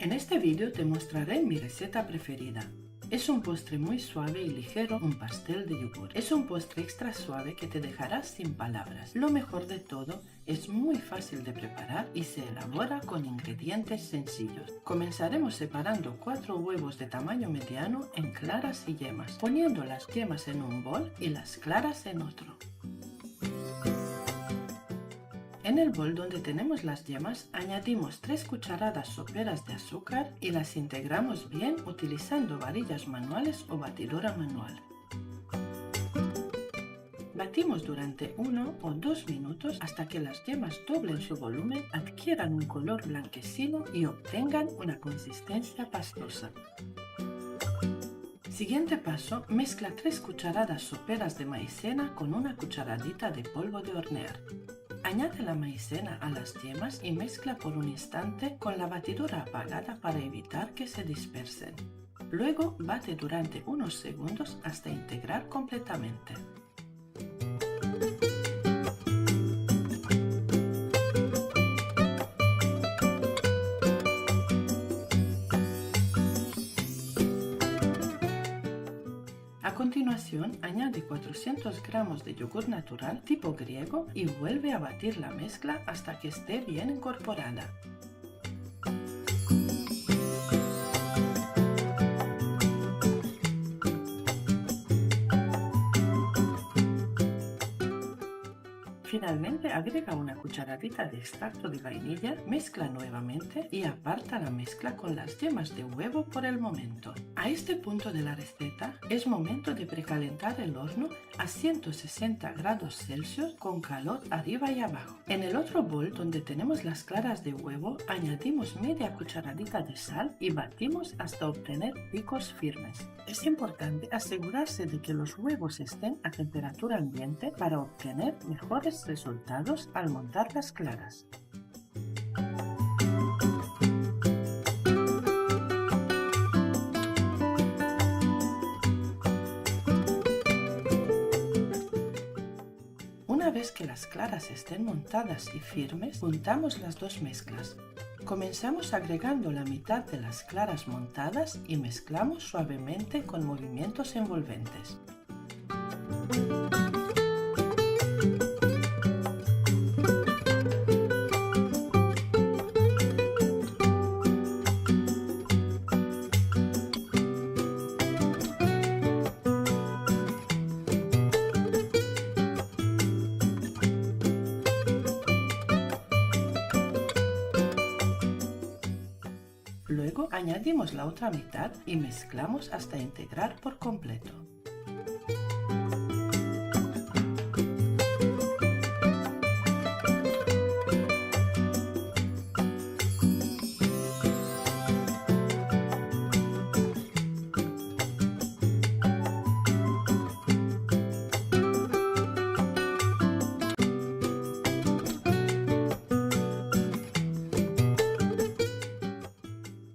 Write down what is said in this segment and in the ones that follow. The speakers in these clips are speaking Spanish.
En este vídeo te mostraré mi receta preferida. Es un postre muy suave y ligero, un pastel de yogur. Es un postre extra suave que te dejará sin palabras. Lo mejor de todo, es muy fácil de preparar y se elabora con ingredientes sencillos. Comenzaremos separando 4 huevos de tamaño mediano en claras y yemas, poniendo las yemas en un bol y las claras en otro. En el bol donde tenemos las yemas, añadimos 3 cucharadas soperas de azúcar y las integramos bien utilizando varillas manuales o batidora manual. Batimos durante 1 o 2 minutos hasta que las yemas doblen su volumen, adquieran un color blanquecino y obtengan una consistencia pastosa. Siguiente paso, mezcla 3 cucharadas soperas de maicena con una cucharadita de polvo de hornear. Añade la maicena a las yemas y mezcla por un instante con la batidora apagada para evitar que se dispersen. Luego bate durante unos segundos hasta integrar completamente. A continuación, añade 400 gramos de yogur natural tipo griego y vuelve a batir la mezcla hasta que esté bien incorporada. Finalmente, agrega una cucharadita de extracto de vainilla, mezcla nuevamente y aparta la mezcla con las yemas de huevo por el momento. A este punto de la receta es momento de precalentar el horno a 160 grados Celsius con calor arriba y abajo. En el otro bol donde tenemos las claras de huevo, añadimos media cucharadita de sal y batimos hasta obtener picos firmes. Es importante asegurarse de que los huevos estén a temperatura ambiente para obtener mejores resultados al montar las claras. Una vez que las claras estén montadas y firmes, juntamos las dos mezclas. Comenzamos agregando la mitad de las claras montadas y mezclamos suavemente con movimientos envolventes. Luego añadimos la otra mitad y mezclamos hasta integrar por completo.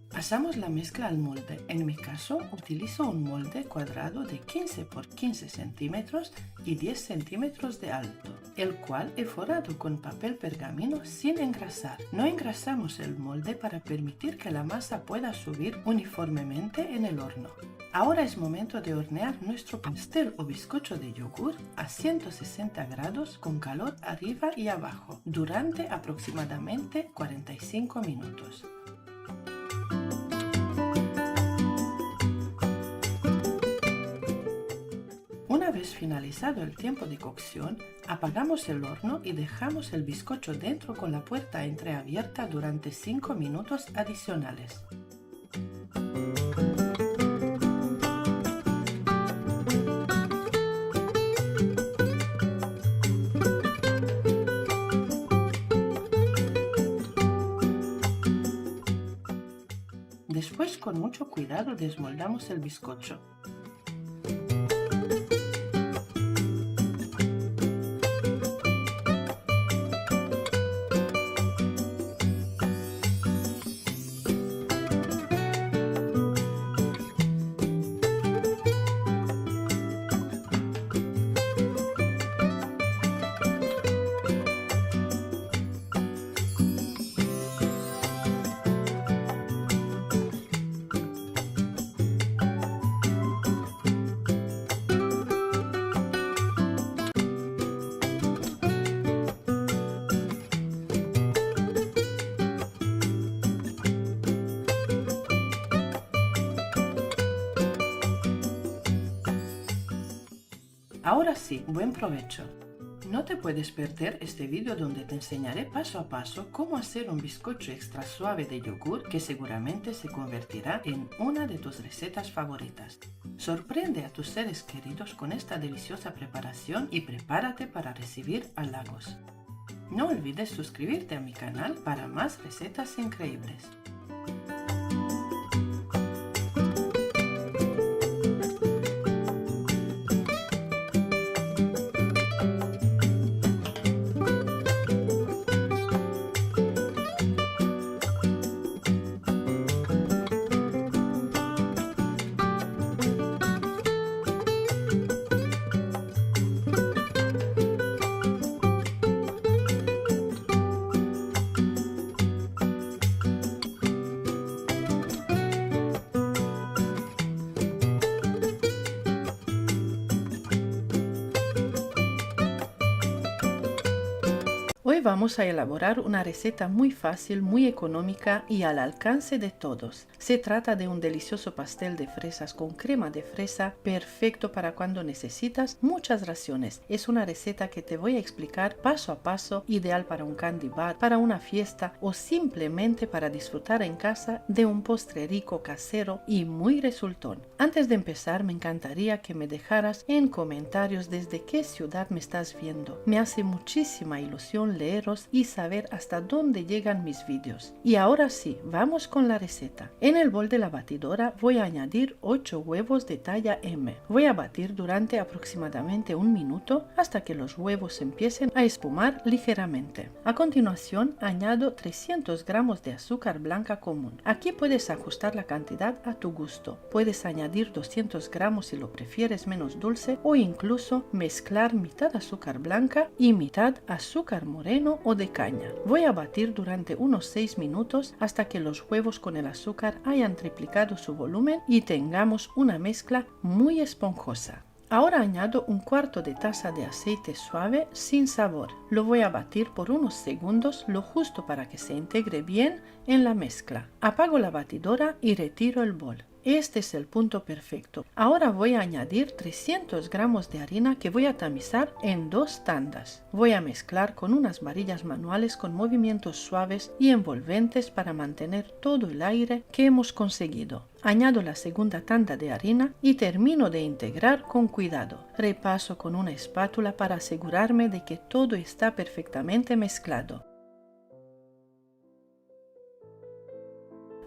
Pasamos la mezcla al molde. En mi caso utilizo un molde cuadrado de 15 por 15 centímetros y 10 centímetros de alto, el cual he forrado con papel pergamino sin engrasar. No engrasamos el molde para permitir que la masa pueda subir uniformemente en el horno. Ahora es momento de hornear nuestro pastel o bizcocho de yogur a 160 grados con calor arriba y abajo durante aproximadamente 45 minutos. Una vez finalizado el tiempo de cocción, apagamos el horno y dejamos el bizcocho dentro con la puerta entreabierta durante 5 minutos adicionales. Después, con mucho cuidado, desmoldamos el bizcocho. Ahora sí, buen provecho. No te puedes perder este vídeo donde te enseñaré paso a paso cómo hacer un bizcocho extra suave de yogur que seguramente se convertirá en una de tus recetas favoritas. Sorprende a tus seres queridos con esta deliciosa preparación y prepárate para recibir halagos. No olvides suscribirte a mi canal para más recetas increíbles. Hoy vamos a elaborar una receta muy fácil, muy económica y al alcance de todos. Se trata de un delicioso pastel de fresas con crema de fresa, perfecto para cuando necesitas muchas raciones. Es una receta que te voy a explicar paso a paso, ideal para un candy bar, para una fiesta o simplemente para disfrutar en casa de un postre rico casero y muy resultón. Antes de empezar, me encantaría que me dejaras en comentarios desde qué ciudad me estás viendo. Me hace muchísima ilusión leeros y saber hasta dónde llegan mis vídeos. Y ahora sí, vamos con la receta. En el bol de la batidora voy a añadir 8 huevos de talla M. Voy a batir durante aproximadamente un minuto hasta que los huevos empiecen a espumar ligeramente. A continuación añado 300 gramos de azúcar blanca común. Aquí puedes ajustar la cantidad a tu gusto. Puedes añadir 200 gramos si lo prefieres menos dulce o incluso mezclar mitad azúcar blanca y mitad azúcar moreno o de caña. Voy a batir durante unos 6 minutos hasta que los huevos con el azúcar hayan triplicado su volumen y tengamos una mezcla muy esponjosa. Ahora añado un cuarto de taza de aceite suave sin sabor. Lo voy a batir por unos segundos, lo justo para que se integre bien en la mezcla. Apago la batidora y retiro el bol. Este es el punto perfecto. Ahora voy a añadir 300 gramos de harina que voy a tamizar en 2 tandas. Voy a mezclar con unas varillas manuales con movimientos suaves y envolventes para mantener todo el aire que hemos conseguido. Añado la segunda tanda de harina y termino de integrar con cuidado. Repaso con una espátula para asegurarme de que todo está perfectamente mezclado.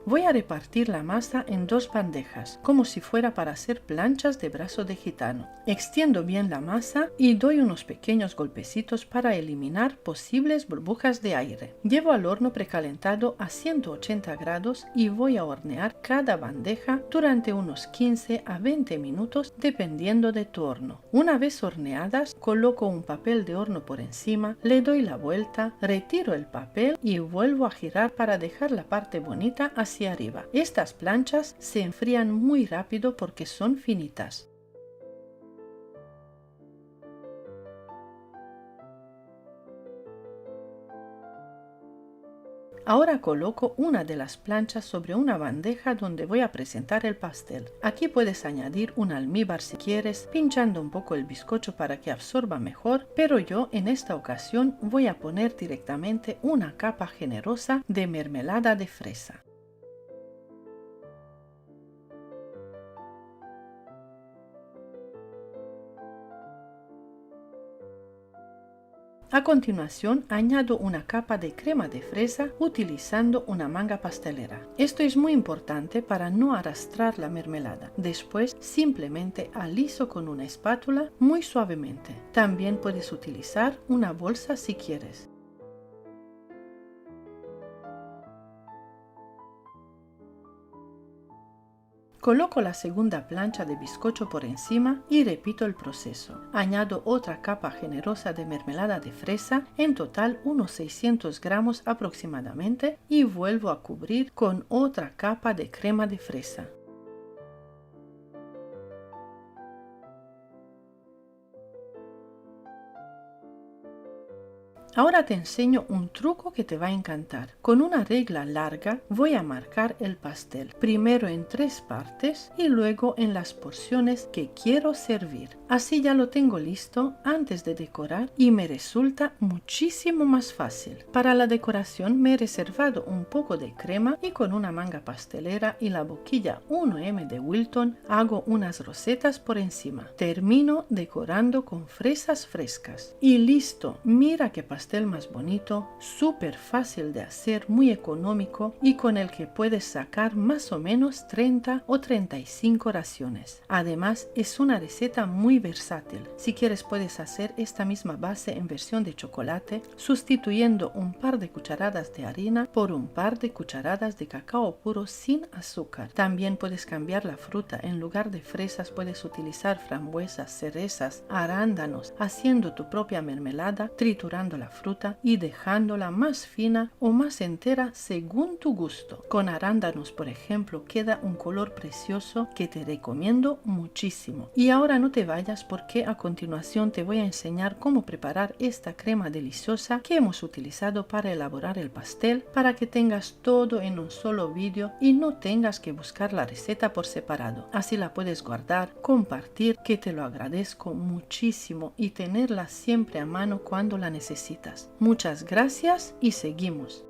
Voy a repartir la masa en 2 bandejas, como si fuera para hacer planchas de brazo de gitano. Extiendo bien la masa y doy unos pequeños golpecitos para eliminar posibles burbujas de aire. Llevo al horno precalentado a 180 grados y voy a hornear cada bandeja durante unos 15 a 20 minutos dependiendo de tu horno. Una vez horneadas, coloco un papel de horno por encima, le doy la vuelta, retiro el papel y vuelvo a girar para dejar la parte bonita hacia arriba. Estas planchas se enfrían muy rápido porque son finitas. Ahora coloco una de las planchas sobre una bandeja donde voy a presentar el pastel. Aquí puedes añadir un almíbar si quieres, pinchando un poco el bizcocho para que absorba mejor, pero yo en esta ocasión voy a poner directamente una capa generosa de mermelada de fresa. A continuación añado una capa de crema de fresa utilizando una manga pastelera. Esto es muy importante para no arrastrar la mermelada. Después simplemente aliso con una espátula muy suavemente. También puedes utilizar una bolsa si quieres. Coloco la segunda plancha de bizcocho por encima y repito el proceso. Añado otra capa generosa de mermelada de fresa, en total unos 600 gramos aproximadamente, y vuelvo a cubrir con otra capa de crema de fresa. Ahora te enseño un truco que te va a encantar. Con una regla larga voy a marcar el pastel, primero en 3 partes y luego en las porciones que quiero servir. Así ya lo tengo listo antes de decorar y me resulta muchísimo más fácil. Para la decoración me he reservado un poco de crema y con una manga pastelera y la boquilla 1M de Wilton hago unas rosetas por encima. Termino decorando con fresas frescas. Y listo, mira qué pastel más bonito, súper fácil de hacer, muy económico y con el que puedes sacar más o menos 30 o 35 raciones. Además es una receta muy versátil. Si quieres puedes hacer esta misma base en versión de chocolate, sustituyendo un par de cucharadas de harina por un par de cucharadas de cacao puro sin azúcar. También puedes cambiar la fruta, en lugar de fresas puedes utilizar frambuesas, cerezas, arándanos, haciendo tu propia mermelada, triturando la fruta y dejándola más fina o más entera según tu gusto. Con arándanos, por ejemplo, queda un color precioso que te recomiendo muchísimo. Y ahora no te vayas porque a continuación te voy a enseñar cómo preparar esta crema deliciosa que hemos utilizado para elaborar el pastel, para que tengas todo en un solo vídeo y no tengas que buscar la receta por separado. Así la puedes guardar, compartir, que te lo agradezco muchísimo, y tenerla siempre a mano cuando la necesitas. Muchas gracias y seguimos.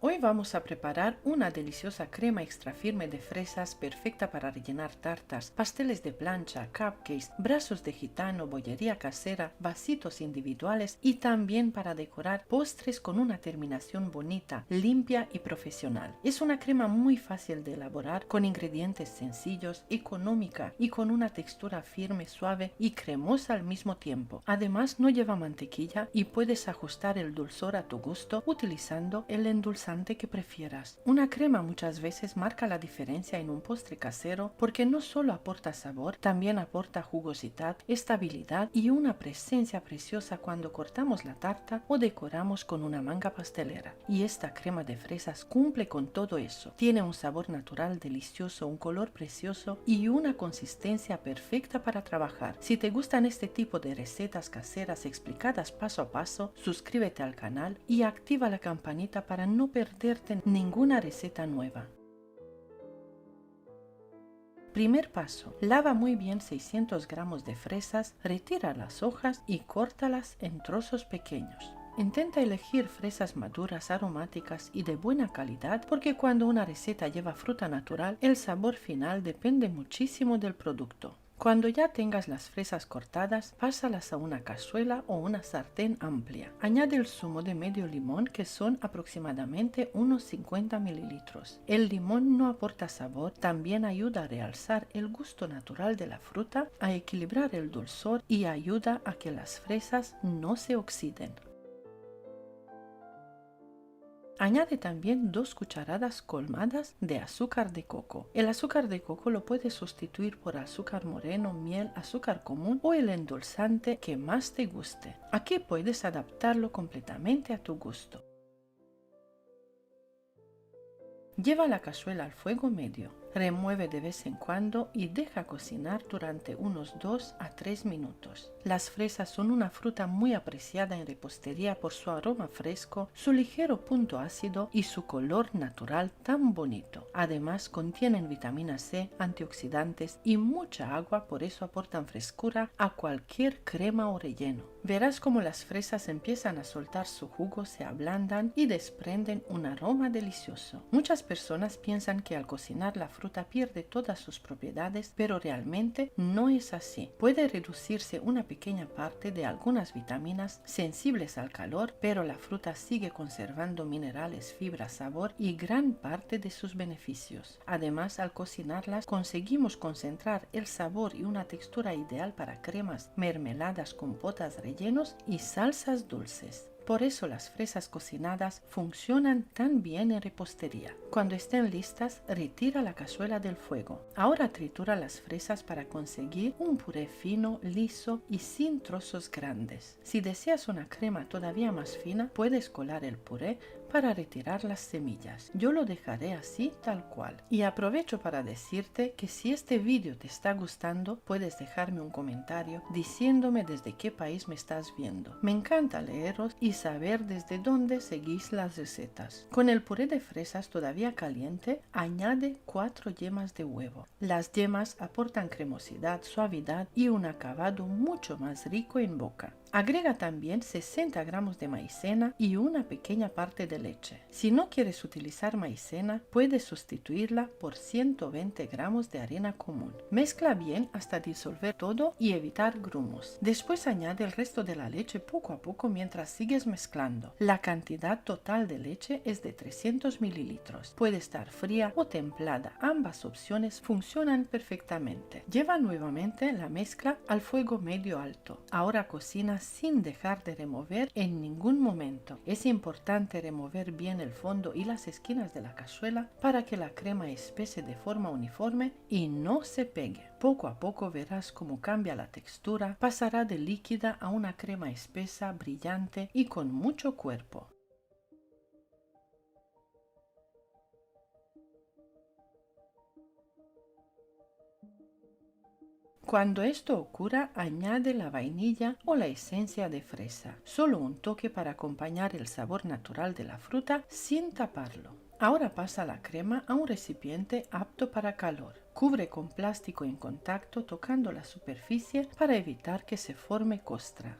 Hoy vamos a preparar una deliciosa crema extra firme de fresas perfecta para rellenar tartas, pasteles de plancha, cupcakes, brazos de gitano, bollería casera, vasitos individuales y también para decorar postres con una terminación bonita, limpia y profesional. Es una crema muy fácil de elaborar, con ingredientes sencillos, económica y con una textura firme, suave y cremosa al mismo tiempo. Además no lleva mantequilla y puedes ajustar el dulzor a tu gusto utilizando el endulzante que prefieras. Una crema muchas veces marca la diferencia en un postre casero porque no solo aporta sabor, también aporta jugosidad, estabilidad y una presencia preciosa cuando cortamos la tarta o decoramos con una manga pastelera. Y esta crema de fresas cumple con todo eso. Tiene un sabor natural delicioso, un color precioso y una consistencia perfecta para trabajar. Si te gustan este tipo de recetas caseras explicadas paso a paso, suscríbete al canal y activa la campanita para no perderte ninguna receta nueva. Primer paso, lava muy bien 600 gramos de fresas, retira las hojas y córtalas en trozos pequeños. Intenta elegir fresas maduras, aromáticas y de buena calidad, porque cuando una receta lleva fruta natural, el sabor final depende muchísimo del producto. Cuando ya tengas las fresas cortadas, pásalas a una cazuela o una sartén amplia. Añade el zumo de medio limón, que son aproximadamente unos 50 mililitros. El limón no aporta sabor, también ayuda a realzar el gusto natural de la fruta, a equilibrar el dulzor y ayuda a que las fresas no se oxiden. Añade también 2 cucharadas colmadas de azúcar de coco. El azúcar de coco lo puedes sustituir por azúcar moreno, miel, azúcar común o el endulzante que más te guste. Aquí puedes adaptarlo completamente a tu gusto. Lleva la cazuela al fuego medio. Remueve de vez en cuando y deja cocinar durante unos 2 a 3 minutos. Las fresas son una fruta muy apreciada en repostería por su aroma fresco, su ligero punto ácido y su color natural tan bonito. Además contienen vitamina C, antioxidantes y mucha agua, por eso aportan frescura a cualquier crema o relleno. Verás cómo las fresas empiezan a soltar su jugo, se ablandan y desprenden un aroma delicioso. Muchas personas piensan que al cocinar la fruta pierde todas sus propiedades, pero realmente no es así. Puede reducirse una pequeña parte de algunas vitaminas sensibles al calor, pero la fruta sigue conservando minerales, fibra, sabor y gran parte de sus beneficios. Además, al cocinarlas conseguimos concentrar el sabor y una textura ideal para cremas, mermeladas, compotas, rellenos y salsas dulces. Por eso las fresas cocinadas funcionan tan bien en repostería. Cuando estén listas, retira la cazuela del fuego. Ahora tritura las fresas para conseguir un puré fino, liso y sin trozos grandes. Si deseas una crema todavía más fina, puedes colar el puré para retirar las semillas. Yo lo dejaré así tal cual. Y aprovecho para decirte que si este vídeo te está gustando, puedes dejarme un comentario diciéndome desde qué país me estás viendo. Me encanta leeros y saber desde dónde seguís las recetas. Con el puré de fresas todavía caliente, añade 4 yemas de huevo. Las yemas aportan cremosidad, suavidad y un acabado mucho más rico en boca. Agrega también 60 gramos de maicena y una pequeña parte de leche. Si no quieres utilizar maicena, puedes sustituirla por 120 gramos de harina común. Mezcla bien hasta disolver todo y evitar grumos. Después añade el resto de la leche poco a poco mientras sigues mezclando. La cantidad total de leche es de 300 mililitros. Puede estar fría o templada. Ambas opciones funcionan perfectamente. Lleva nuevamente la mezcla al fuego medio alto. Ahora cocina sin dejar de remover en ningún momento. Es importante remover bien el fondo y las esquinas de la cazuela para que la crema espese de forma uniforme y no se pegue. Poco a poco verás cómo cambia la textura, pasará de líquida a una crema espesa, brillante y con mucho cuerpo. Cuando esto ocurra, añade la vainilla o la esencia de fresa, solo un toque para acompañar el sabor natural de la fruta sin taparlo. Ahora pasa la crema a un recipiente apto para calor. Cubre con plástico en contacto tocando la superficie para evitar que se forme costra.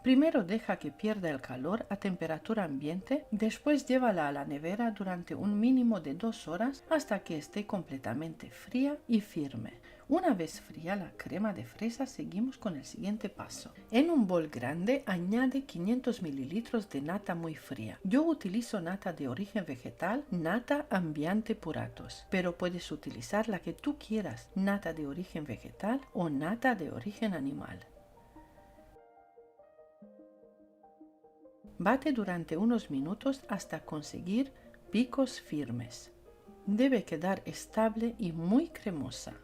Primero deja que pierda el calor a temperatura ambiente, después llévala a la nevera durante un mínimo de 2 horas hasta que esté completamente fría y firme. Una vez fría la crema de fresa, seguimos con el siguiente paso. En un bol grande añade 500 mililitros de nata muy fría. Yo utilizo nata de origen vegetal, nata Ambiente Puratos, pero puedes utilizar la que tú quieras, nata de origen vegetal o nata de origen animal. Bate durante unos minutos hasta conseguir picos firmes. Debe quedar estable y muy cremosa.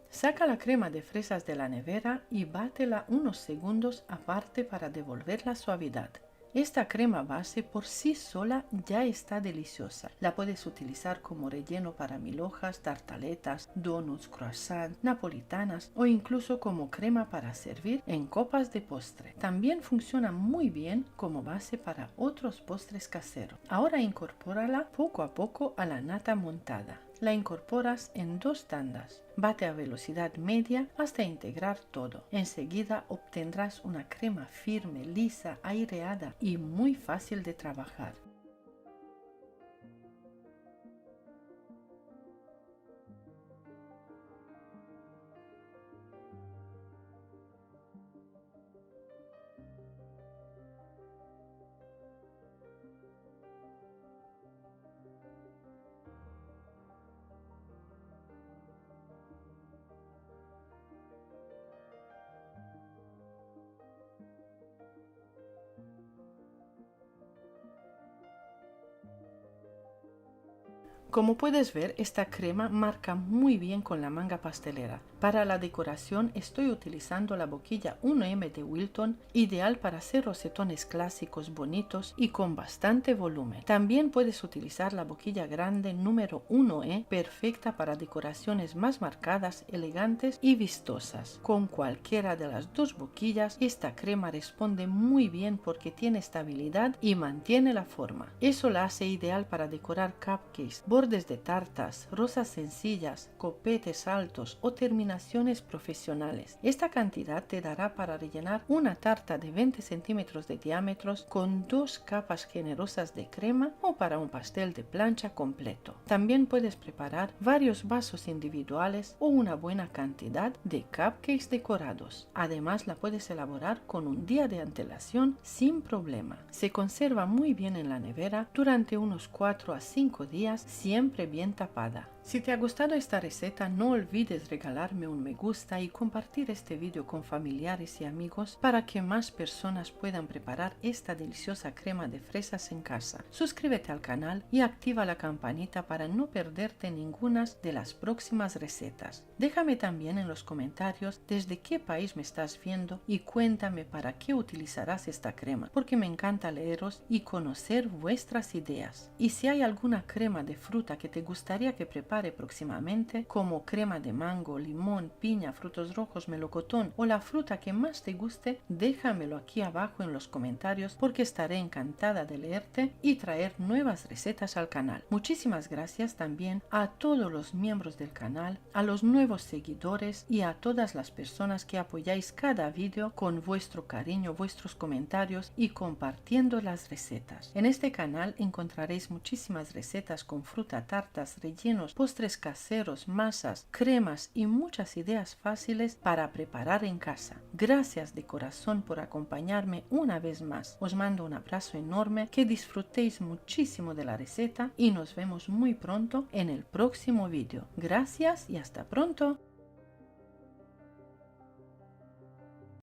Saca la crema de fresas de la nevera y bátela unos segundos aparte para devolver la suavidad. Esta crema base por sí sola ya está deliciosa. La puedes utilizar como relleno para mil hojas, tartaletas, donuts, croissants, napolitanas o incluso como crema para servir en copas de postre. También funciona muy bien como base para otros postres caseros. Ahora incorpórala poco a poco a la nata montada. La incorporas en 2 tandas. Bate a velocidad media hasta integrar todo. Enseguida obtendrás una crema firme, lisa, aireada y muy fácil de trabajar. Como puedes ver, esta crema marca muy bien con la manga pastelera. Para la decoración estoy utilizando la boquilla 1M de Wilton, ideal para hacer rosetones clásicos bonitos y con bastante volumen. También puedes utilizar la boquilla grande número 1E, perfecta para decoraciones más marcadas, elegantes y vistosas. Con cualquiera de las 2 boquillas, esta crema responde muy bien porque tiene estabilidad y mantiene la forma. Eso la hace ideal para decorar cupcakes, bordes de tartas, rosas sencillas, copetes altos o terminaciones profesionales. Esta cantidad te dará para rellenar una tarta de 20 centímetros de diámetro con 2 capas generosas de crema o para un pastel de plancha completo. También puedes preparar varios vasos individuales o una buena cantidad de cupcakes decorados. Además, la puedes elaborar con un día de antelación sin problema. Se conserva muy bien en la nevera durante unos 4 a 5 días, siempre bien tapada. Si te ha gustado esta receta, no olvides regalarme un me gusta y compartir este vídeo con familiares y amigos para que más personas puedan preparar esta deliciosa crema de fresas en casa. Suscríbete al canal y activa la campanita para no perderte ninguna de las próximas recetas. Déjame también en los comentarios desde qué país me estás viendo y cuéntame para qué utilizarás esta crema, porque me encanta leeros y conocer vuestras ideas. Y si hay alguna crema de fruta que te gustaría que prepare próximamente, como crema de mango, limón, piña, frutos rojos, melocotón o la fruta que más te guste, déjamelo aquí abajo en los comentarios porque estaré encantada de leerte y traer nuevas recetas al canal. Muchísimas gracias también a todos los miembros del canal, a los nuevos seguidores y a todas las personas que apoyáis cada vídeo con vuestro cariño, vuestros comentarios y compartiendo las recetas. En este canal encontraréis muchísimas recetas con fruta, tartas, rellenos, postres caseros, masas, cremas y muchas ideas fáciles para preparar en casa. Gracias de corazón por acompañarme una vez más. Os mando un abrazo enorme, que disfrutéis muchísimo de la receta y nos vemos muy pronto en el próximo vídeo. Gracias y hasta pronto.